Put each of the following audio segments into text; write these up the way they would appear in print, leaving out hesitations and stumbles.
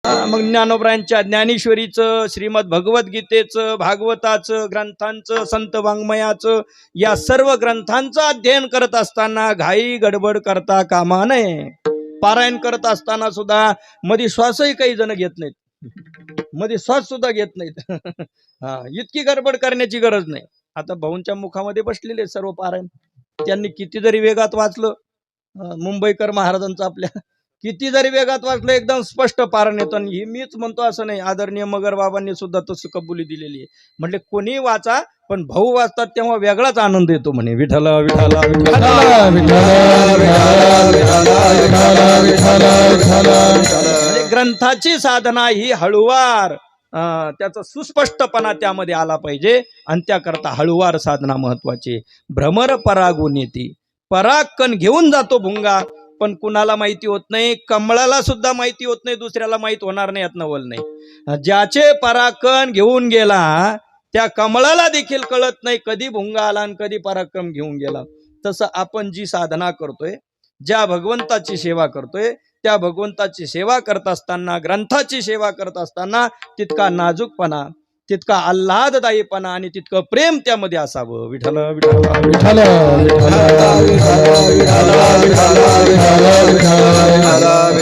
मग ज्ञानोबरायांच्या ज्ञानेश्वरीचं, श्रीमद भगवद्गीतेचं, भागवताचं, ग्रंथांचं, संत वाङ्मयाचं, या सर्व ग्रंथांचं अध्ययन करत असताना घाई गडबड करता कामा नये. पारायण करत असताना सुद्धा मध्ये श्वासही काही जण घेत नाहीत, मध्ये श्वास सुद्धा घेत नाहीत. इतकी गडबड करण्याची गरज नाही. आता भाऊंच्या मुखामध्ये बसलेले सर्व पारायण, त्यांनी किती जरी वेगात वाचलं, मुंबईकर महाराजांचं आपल्या किती जरी वेगात वाचलं, एकदम स्पष्ट पारायण येतं. आणि हे मीच म्हणतो असं नाही, आदरणीय मगर बाबांनी सुद्धा तसं कबुली दिलेली आहे. म्हटले कोणी वाचा, पण भाऊ वाचतात तेव्हा वेगळाच आनंद येतो म्हणे. विठ्ठल विठ्ठल विठ्ठल. ग्रंथाची साधना ही हळूवार, त्याचा सुस्पष्टपणा त्यामध्ये आला पाहिजे, आणि त्याकरता हळूवार साधना महत्वाची. भ्रमर परागून येते, परागकण घेऊन जातो भुंगा, पण कुणाला माहिती होत नाही. कमळाला सुद्धा माहिती होत नाही, दुसऱ्याला माहित होणार नाही, यात नवल नाही. ज्याचे परागकण घेऊन गेला त्या कमळाला देखील कळत नाही कधी भुंगा आला आणि कधी पराक्रम घेऊन गेला. तसं आपण जी साधना करतोय, ज्या भगवंताची सेवा करतोय, त्या भगवंताची सेवा करत असताना, ग्रंथाची सेवा करत असताना तितका नाजूकपणा, तितका आल्हाददायीपणा आणि तितकं प्रेम त्यामध्ये असावं. विठ्ठल विठ्ठल विठ्ठल.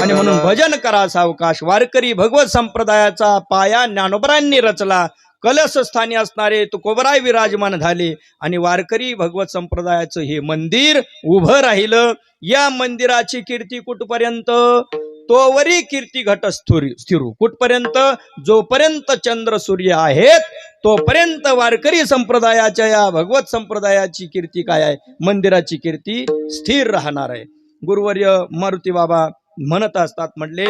आणि म्हणून भजन करा सावकाश. वारकरी भगवत संप्रदायाचा पाया ज्ञानोबरांनी रचला. कलश स्थानी असणारे तुकोबराय विराजमान झाले, आणि वारकरी भगवत संप्रदायाचं हे मंदिर उभं राहिलं. या मंदिराची कीर्ती कुठपर्यंत? तोवरी कीर्ती घट स्थिरू. कुठपर्यंत? जोपर्यंत चंद्र सूर्य आहेत तोपर्यंत वारकरी संप्रदायाच्या, या भगवत संप्रदायाची कीर्ती काय आहे? मंदिराची कीर्ती स्थिर राहणार आहे. गुरुवर्य मारुती बाबा म्हणत असतात, म्हटले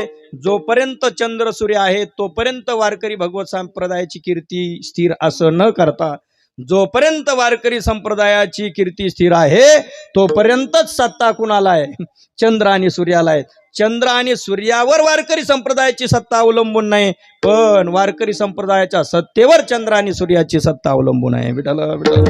जोपर्यंत चंद्र सूर्य आहे तोपर्यंत वारकरी भगवत संप्रदायाची कीर्ती स्थिर, असं न करता जोपर्यंत वारकरी संप्रदायाची कीर्ती स्थिर आहे तोपर्यंतच सत्ता कुणाला आहे? चंद्र आणि सूर्याला आहे. चंद्र आणि सूर्यावर वारकरी संप्रदायाची सत्ता अवलंबून नाही, पण वारकरी संप्रदायाच्या सत्तेवर चंद्र आणि सूर्याची सत्ता अवलंबून आहे. विठ्ठल विठ्ठल.